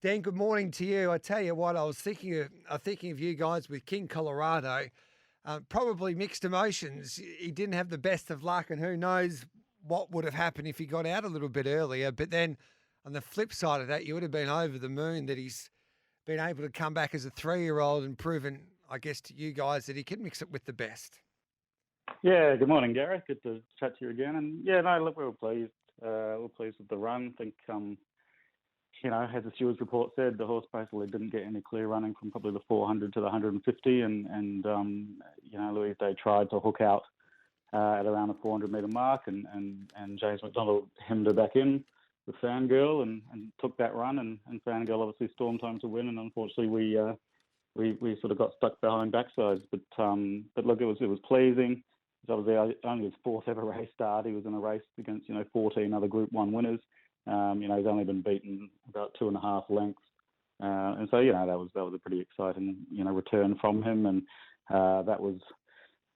Dan, good morning to you. I tell you what, I was thinking of you guys with King Colorado. Probably mixed emotions. He didn't have the best of luck, and who knows what would have happened if he got out a little bit earlier. But then, on the flip side of that, you would have been over the moon that he's been able to come back as a 3-year-old and proven, I guess, to you guys that he can mix it with the best. Yeah, good morning, Gareth. Good to chat to you again. And yeah, no, look, we were pleased. We were pleased with the run. I think, as the stewards report said, the horse basically didn't get any clear running from probably the 400 to the 150, and Louise Day tried to hook out at around the 400-metre mark, and James McDonald hemmed her back in with Fangirl and took that run, and Fangirl obviously stormed home to win, and unfortunately we sort of got stuck behind backsides. But look, it was pleasing. It was obviously only his fourth ever race start. He was in a race against 14 other Group 1 winners. He's only been beaten about 2.5 lengths, and so that was a pretty exciting return from him, and that was.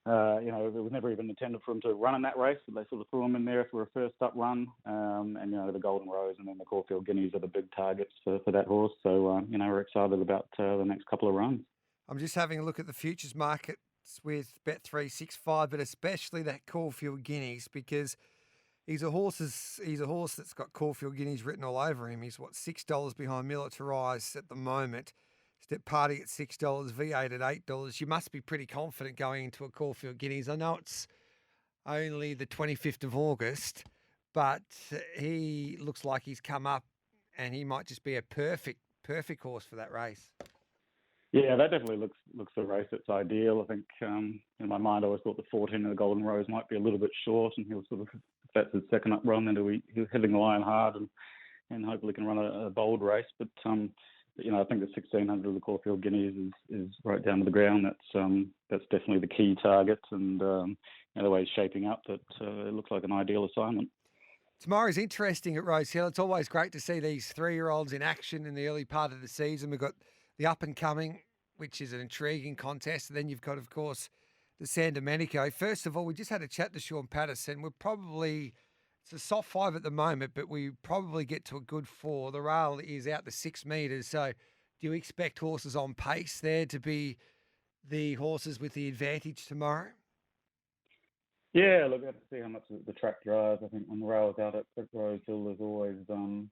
It was never even intended for him to run in that race. But they sort of threw him in there for a first up run, and the Golden Rose and then the Caulfield Guineas are the big targets for that horse. So we're excited about the next couple of runs. I'm just having a look at the futures markets with Bet365, but especially that Caulfield Guineas, because he's a horse that's got Caulfield Guineas written all over him. He's $6 behind Militarize at the moment. Step Party at $6, V8 at $8. You must be pretty confident going into a Caulfield Guineas. I know it's only the 25th of August, but he looks like he's come up and he might just be a perfect horse for that race. Yeah, that definitely looks the race that's ideal. I think in my mind I always thought the 14 of the Golden Rose might be a little bit short, and he'll sort of, if that's his second up run, then he's hitting the line hard and hopefully can run a bold race. But I think the 1600 of the Caulfield Guineas is right down to the ground. That's definitely the key target, and the way he's shaping up, that it looks like an ideal assignment. Tomorrow's interesting at Rosehill. It's always great to see these 3-year-olds in action in the early part of the season. We've got the up and coming, which is an intriguing contest. And then you've got, of course, the San Domenico. First of all, we just had a chat to Sean Patterson. It's a soft 5 at the moment, but we probably get to a good 4. The rail is out to 6 metres. So do you expect horses on pace there to be the horses with the advantage tomorrow? Yeah, look, I have to see how much the track drives. I think when the rail's out at Rosehill,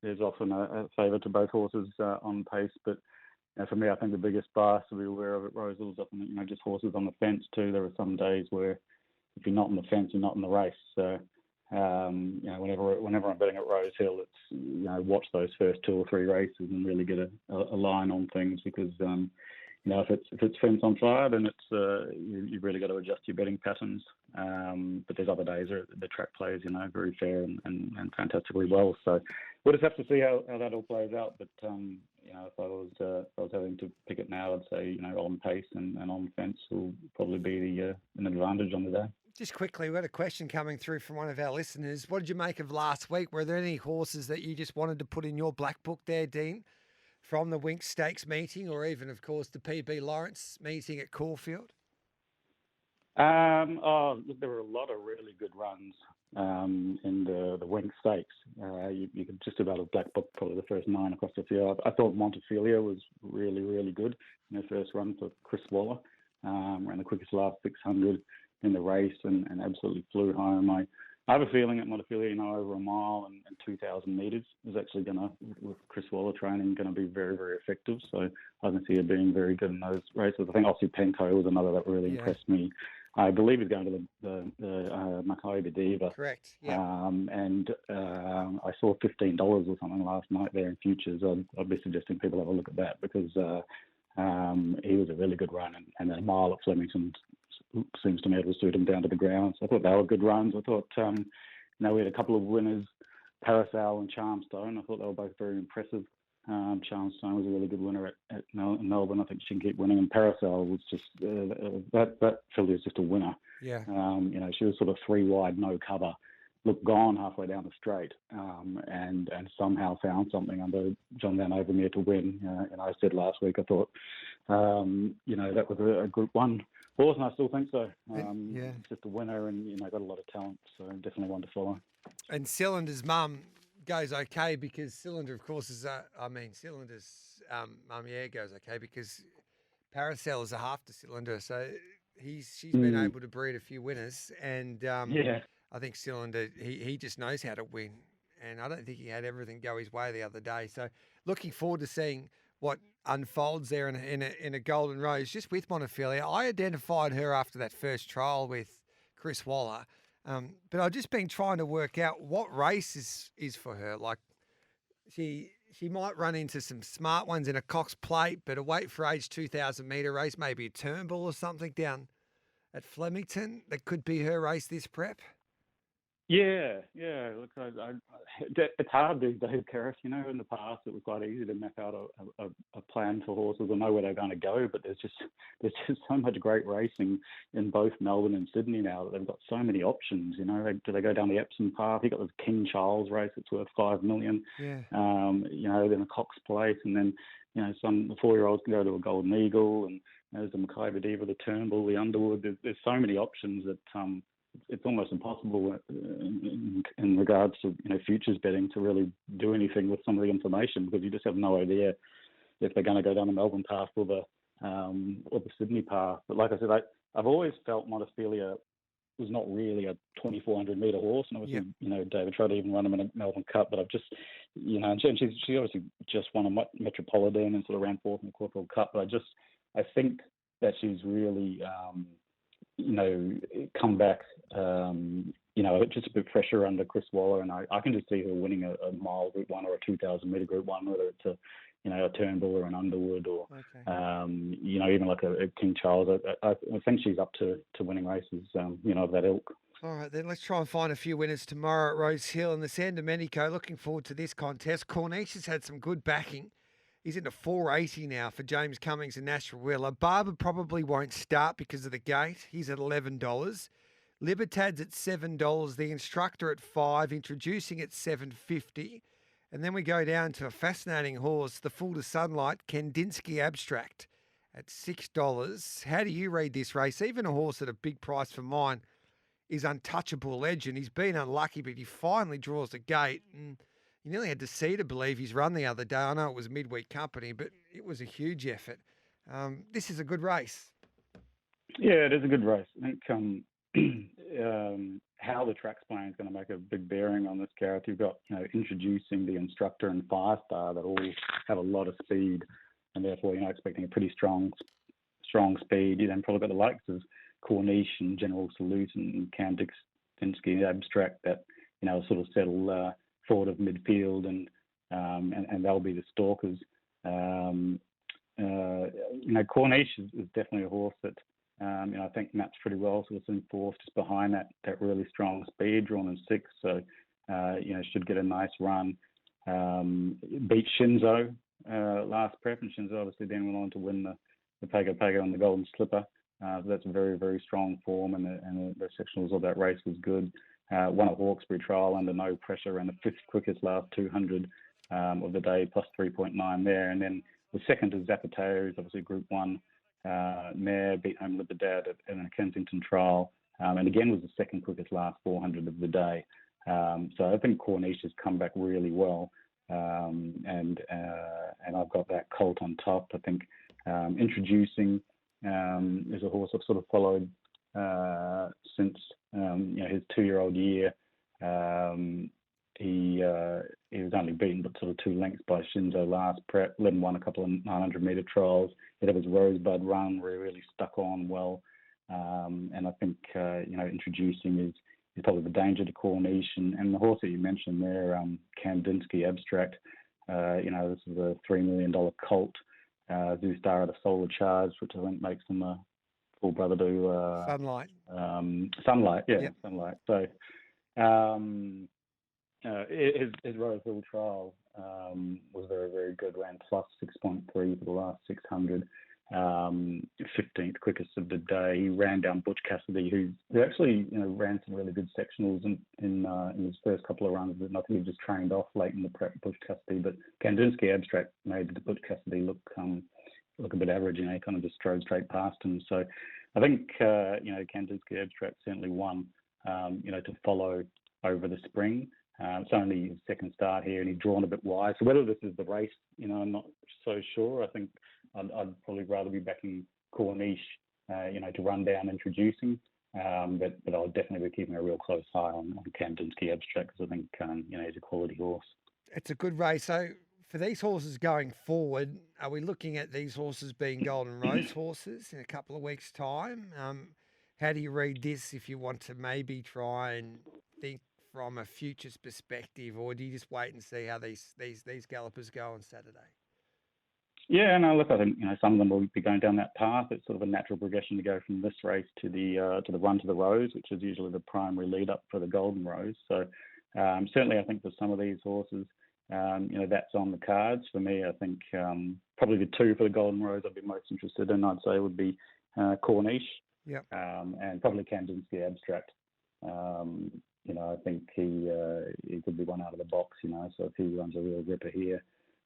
there's often a favour to both horses on pace. But for me, I think the biggest bias to be aware of at Rosehill is often just horses on the fence too. There are some days where if you're not on the fence, you're not in the race. So whenever I'm betting at Rosehill, it's watch those first 2 or 3 races and really get a line on things, because if it's fence on fire, then it's you've really got to adjust your betting patterns. But there's other days where the track plays very fair and fantastically well. So we'll just have to see how that all plays out. But if I was having to pick it now, I'd say on pace and on fence will probably be an advantage on the day. Just quickly, we had a question coming through from one of our listeners. What did you make of last week? Were there any horses that you just wanted to put in your black book there, Dean, from the Winx Stakes meeting, or even, of course, the PB Lawrence meeting at Caulfield? Look, there were a lot of really good runs in the Winx Stakes. You could just about have black book probably the first 9 across the field. I thought Montefilia was really, really good in her first run for Chris Waller. Ran the quickest last 600 in the race and absolutely flew home. I have a feeling that Montefilia, over a mile and 2,000 metres is actually with Chris Waller training, going to be very, very effective. So I can see her being very good in those races. I think Aussie Penco was another that really impressed me. I believe he's going to the Maccabi Diva. Correct. Yeah. I saw $15 or something last night there in futures. I'd be suggesting people have a look at that, because he was a really good run, and a mile at Flemington seems to me it will suit him down to the ground. So I thought they were good runs. I thought we had a couple of winners, Parasol and Charmstone. I thought they were both very impressive. Charmstone was a really good winner at Melbourne. I think she can keep winning. And Parasol was just that filly is just a winner. Yeah. She was sort of 3 wide, no cover, looked gone halfway down the straight, and somehow found something under John Van Overmeer to win. And I said last week I thought that was a Group 1 horse, and I still think so. It's just a winner, and got a lot of talent, so definitely one to follow. And Cylinder's mum goes okay because Cylinder, of course, Cylinder's goes okay because Paracel is a half to Cylinder, so she's been able to breed a few winners, and Yeah. I think Cylinder he just knows how to win, and I don't think he had everything go his way the other day. So looking forward to seeing what unfolds there in a Golden Rose just with Montefilia. I identified her after that first trial with Chris Waller. But I've just been trying to work out what race is for her. Like she might run into some smart ones in a Cox Plate, but a weight for age 2,000 metre race, maybe a Turnbull or something down at Flemington. That could be her race this prep. Yeah. Look, it's hard these days, Gareth. You know, in the past it was quite easy to map out a plan for horses and know where they're going to go. But there's just so much great racing in both Melbourne and Sydney now that they've got so many options. You know, do they go down the Epsom path? You got this King Charles race that's worth $5 million. Yeah. You know, then a Cox Plate, and then the 4-year-olds can go to a Golden Eagle, and there's the Mackay Diva, the Turnbull, the Underwood. There's so many options that it's almost impossible in regards to futures betting to really do anything with some of the information, because you just have no idea if they're going to go down the Melbourne path or the Sydney path. But like I said, I've always felt Montefilia was not really a 2,400 metre horse, and obviously David tried to even run him in a Melbourne Cup, but I've just and she obviously just won a Metropolitan and sort of ran fourth in the Caulfield Cup, but I think that she's really come back, just a bit fresher under Chris Waller, and I can just see her winning a mile Group 1 or a 2,000 metre Group 1, whether it's a Turnbull or an Underwood or, even like a King Charles. I think she's up to winning races, of that ilk. All right, then let's try and find a few winners tomorrow at Rosehill and the San Domenico. Looking forward to this contest. Corniche has had some good backing. He's into 480 now for James Cummings and Nashville Wheeler. Barber probably won't start because of the gate. He's at $11. Libertad's at $7. The Instructor at $5. Introducing at $7.50. And then we go down to a fascinating horse, the Full to Sunlight, Kandinsky Abstract at $6. How do you read this race? Even a horse at a big price for mine is Untouchable Legend. He's been unlucky, but he finally draws the gate. And you nearly had to see to believe he's run the other day. I know it was midweek company, but it was a huge effort. This is a good race. Yeah, it is a good race. I think how the track's playing is going to make a big bearing on this, Gareth. You've got, Introducing, the Instructor, and Fire Star that all have a lot of speed, and therefore, expecting a pretty strong speed. You then probably got the likes of Corniche and General Salute and Kandinsky Abstract that, sort of settle forward of midfield, and they'll be the stalkers. Corniche is definitely a horse that I think maps pretty well. So it's in fourth, just behind that really strong speed, drawn in sixth. So should get a nice run. Beat Shinzo last prep, and Shinzo obviously then went on to win the Pago and the Golden Slipper. So that's a very, very strong form, and the sectionals of that race was good. Won a Hawkesbury trial under no pressure, and the fifth quickest last 200 of the day, plus 3.9 there. And then the second is Zapateo, who's obviously Group 1 mare, beat home Libertad in a Kensington trial, and again was the second quickest last 400 of the day. So I think Corniche has come back really well, and I've got that Colt on top. I think Introducing is a horse I've sort of followed since his 2-year-old year. He was only beaten but sort of 2 lengths by Shinzo last prep. Led and won a couple of 900-metre trials. He'd have his Rosebud run where he really stuck on well. And I think Introducing is probably the danger to Corniche, and the horse that you mentioned there, Kandinsky Abstract. This is a $3 million colt. Zoostar at a solar charge, which I think makes them a full brother to Sunlight. Sunlight, yeah, yep. Sunlight. So his Rosehill trial was very, very good. Ran plus 6.3 for the last 600. 15th quickest of the day. He ran down Butch Cassidy, who actually ran some really good sectionals in his first couple of runs. But I think he just trained off late in the prep, Butch Cassidy. But Kandinsky Abstract made the Butch Cassidy look a bit average. He kind of just drove straight past him. So I think Kandinsky Abstract certainly won. To follow over the spring. It's only his second start here, and he's drawn a bit wide. So whether this is the race, I'm not so sure. I think I'd probably rather be backing Corniche, to run down introducing. But I'll definitely be keeping a real close eye on Kandinsky Abstract, because I think, he's a quality horse. It's a good race. So for these horses going forward, are we looking at these horses being Golden Rose horses in a couple of weeks' time? How do you read this if you want to maybe try and think from a futures perspective, or do you just wait and see how these gallopers go on Saturday? Yeah, no, look, I think some of them will be going down that path. It's sort of a natural progression to go from this race to the run to the Rose, which is usually the primary lead up for the Golden Rose. So certainly, I think for some of these horses, that's on the cards. For me, I think probably the two for the Golden Rose I'd be most interested in, I'd say, would be Corniche, and probably Kandinsky Abstract. I think he could be one out of the box. So if he runs a real ripper here,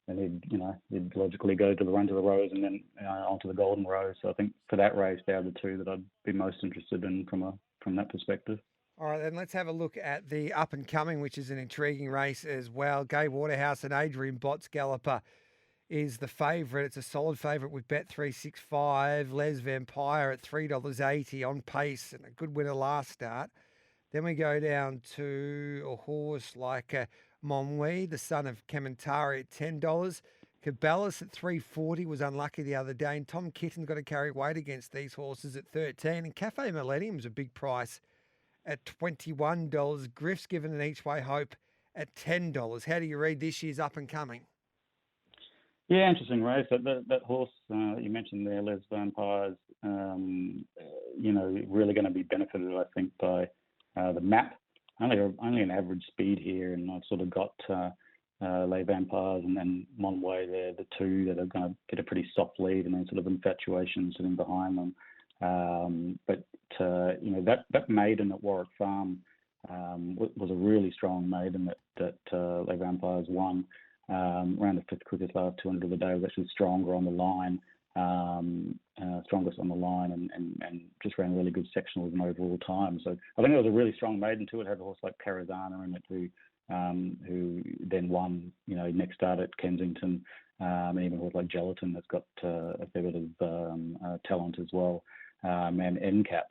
and he'd logically go to the run to the Rose and then onto the Golden Rose. So I think for that race, they're the two that I'd be most interested in from that perspective. All right, then let's have a look at the up and coming, which is an intriguing race as well. Gay Waterhouse and Adrian Bott's Galloper is the favourite. It's a solid favourite with Bet365. Les Vampire at $3.80 on pace and a good winner last start. Then we go down to a horse like Monwee, the son of Kamantari, at $10. Caballas at $3.40 was unlucky the other day. And Tom Kitten's got to carry weight against these horses at $13. And Cafe Millennium's a big price at $21. Griff's given an each way hope at $10. How do you read this year's up and coming? Yeah, interesting race. That horse you mentioned there, Les Vampires, really going to be benefited, I think, by the map. Only an average speed here, and I've sort of got Les Vampires and then Monway there, the two that are going to get a pretty soft lead, and then sort of Infatuation sitting behind them. But that maiden at Warwick Farm was a really strong maiden that Les Vampires won. Ran the fifth quickest last 200 of the day, was actually stronger on the line, strongest on the line, and just ran really good sectionals and overall time. So I think it was a really strong maiden too. It had a horse like Parizana in it who then won, next start at Kensington, and even a horse like Gelatin that's got a fair bit of talent as well, and NCAP,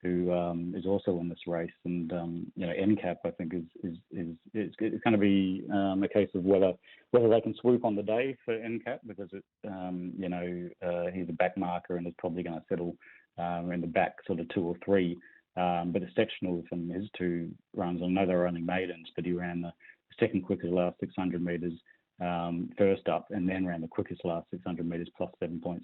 who is also in this race. And NCAP, I think, is going to be a case of whether they can swoop on the day for NCAP, because he's a back marker and is probably going to settle in the back sort of 2 or 3. But the sectionals from his two runs, I know they were only maidens, but he ran the second quickest last 600 metres first up, and then ran the quickest last 600 metres plus 7.6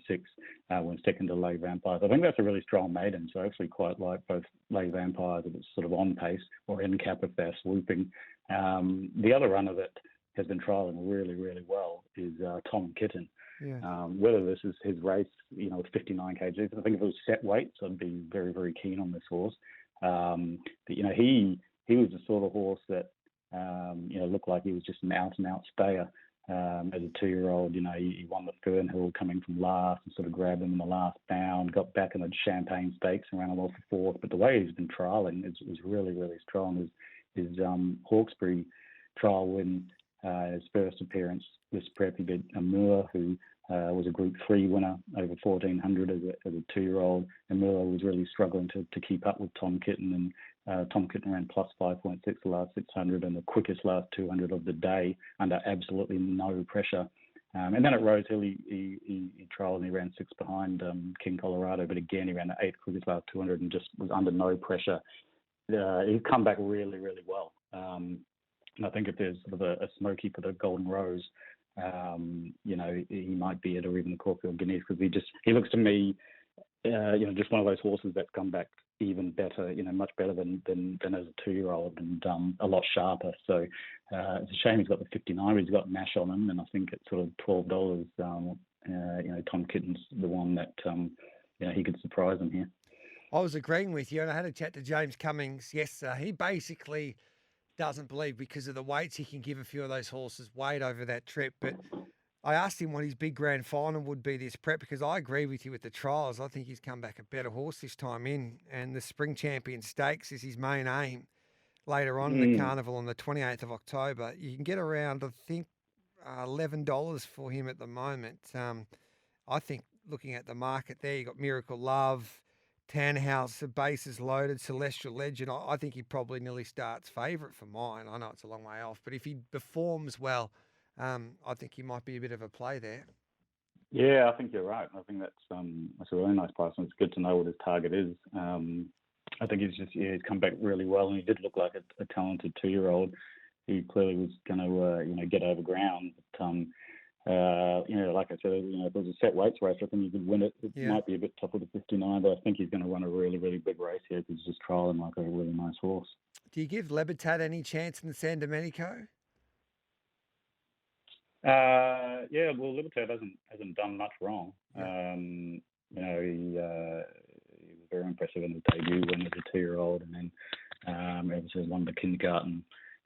when second to Les Vampires. I think that's a really strong maiden, so I actually quite like both Les Vampires if it's sort of on pace, or NCAP if they're swooping. The other runner that has been trialling really, really well is Tom Kitten. Yeah. Whether this is his race, with 59 kgs, I think if it was set weights, I'd be very, very keen on this horse. But he was the sort of horse that looked like he was just an out-and-out stayer. As a 2-year-old, he won the Fernhill coming from last and sort of grabbed him in the last bound, got back in the Champagne Stakes and ran a lot for fourth. But the way he's been trialling is really, really strong. His Hawkesbury trial win, his first appearance, this prep, he beat Amur, who was a Group 3 winner over 1,400 as a 2-year-old. And Miller was really struggling to keep up with Tom Kitten, and Tom Kitten ran plus 5.6 the last 600 and the quickest last 200 of the day under absolutely no pressure. And then at Rosehill, he trialled and he ran 6 behind King Colorado, but again, he ran the 8th quickest last 200 and just was under no pressure. He's come back really, really well. And I think if there's sort of a smoky for the Golden Rose, he might be it, or even the Caulfield Guineas, because he looks to me, just one of those horses that's come back even better, much better than as a 2-year-old, and a lot sharper. So it's a shame he's got the 59, but he's got Nash on him, and I think at sort of $12, Tom Kitten's the one that he could surprise him here. I was agreeing with you, and I had a chat to James Cummings yesterday. He basically doesn't believe because of the weights he can give a few of those horses weight over that trip. But I asked him what his big grand final would be this prep, because I agree with you with the trials. I think he's come back a better horse this time in, and the Spring Champion Stakes is his main aim. later on in the carnival on the 28th of October. You can get around, I think, $11 for him at the moment. I think looking at the market there, you got Miracle Love, Tanhouse, the bases loaded, Celestial Legend. I think he probably nearly starts favourite for mine. I know it's a long way off, but if he performs well, I think he might be a bit of a play there. Yeah, I think you're right. I think that's a really nice price, and it's good to know what his target is. I think he's come back really well, and he did look like a talented 2-year-old. He clearly was going to get over ground. But, like I said, if it was a set weights race, I think he could win it. It might be a bit tougher to 59, but I think he's going to run a really, really big race here because he's just trialling like a really nice horse. Do you give Lebertad any chance in the San Domenico? Well, Libertad hasn't done much wrong. Yeah. He was very impressive in his debut when he was a 2-year-old, and then obviously won the kindergarten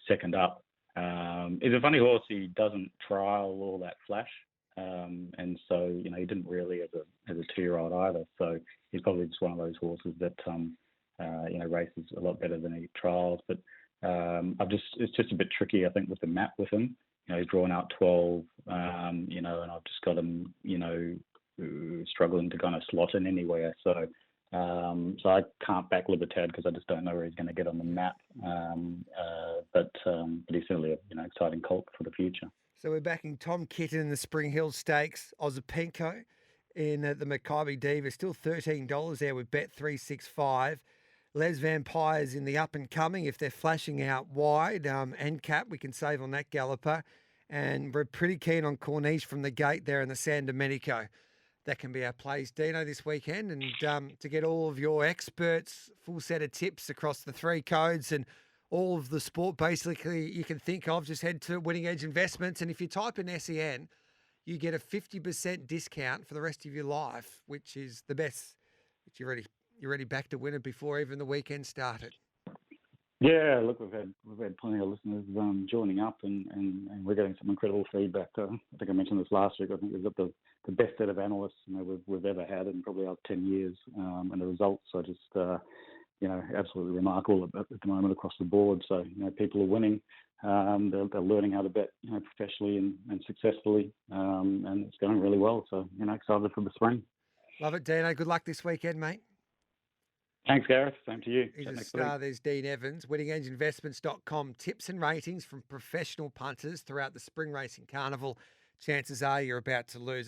second up. He's a funny horse. He doesn't trial all that flash, and so he didn't really as a 2-year-old either. So he's probably just one of those horses that races a lot better than he trials. But it's just a bit tricky, I think, with the map with him. He's drawn out 12, and I've just got him, struggling to kind of slot in anywhere. So I can't back Libertad because I just don't know where he's going to get on the map. But he's certainly an exciting colt for the future. So we're backing Tom Kitten in the Spring Hill Stakes, Ozapenko in the Maccabi Diva, still $13 there with Bet365. Les Vampires in the up and coming if they're flashing out wide. And Cap, we can save on that galloper. And we're pretty keen on Corniche from the gate there in the San Domenico. That can be our plays, Dino, this weekend. And to get all of your experts, full set of tips across the 3 codes and all of the sport basically you can think of, just head to Winning Edge Investments. And if you type in SEN, you get a 50% discount for the rest of your life, which is the best. But you're ready back to win it before even the weekend started. Yeah, look, we've had plenty of listeners joining up, and we're getting some incredible feedback. I think I mentioned this last week. I think we've got the best set of analysts we've ever had in probably our 10 years, and the results are just absolutely remarkable at the moment across the board. So people are winning. They're learning how to bet professionally and successfully, and it's going really well. So excited for the spring. Love it, Dino. Good luck this weekend, mate. Thanks, Gareth. Same to you. He's a star. There's Dean Evans. WinningEdgeInvestments.com. Tips and ratings from professional punters throughout the Spring Racing Carnival. Chances are you're about to lose.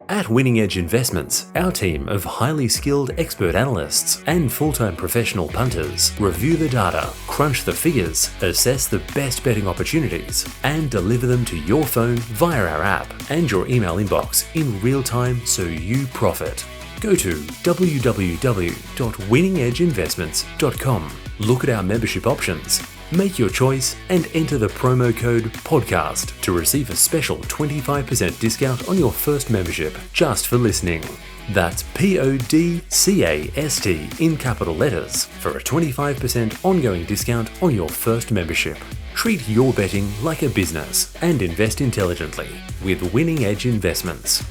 At Winning Edge Investments, our team of highly skilled expert analysts and full-time professional punters review the data, crunch the figures, assess the best betting opportunities, and deliver them to your phone via our app and your email inbox in real time so you profit. Go to www.winningedgeinvestments.com. Look at our membership options, make your choice, and enter the promo code PODCAST to receive a special 25% discount on your first membership just for listening. That's PODCAST in capital letters for a 25% ongoing discount on your first membership. Treat your betting like a business and invest intelligently with Winning Edge Investments.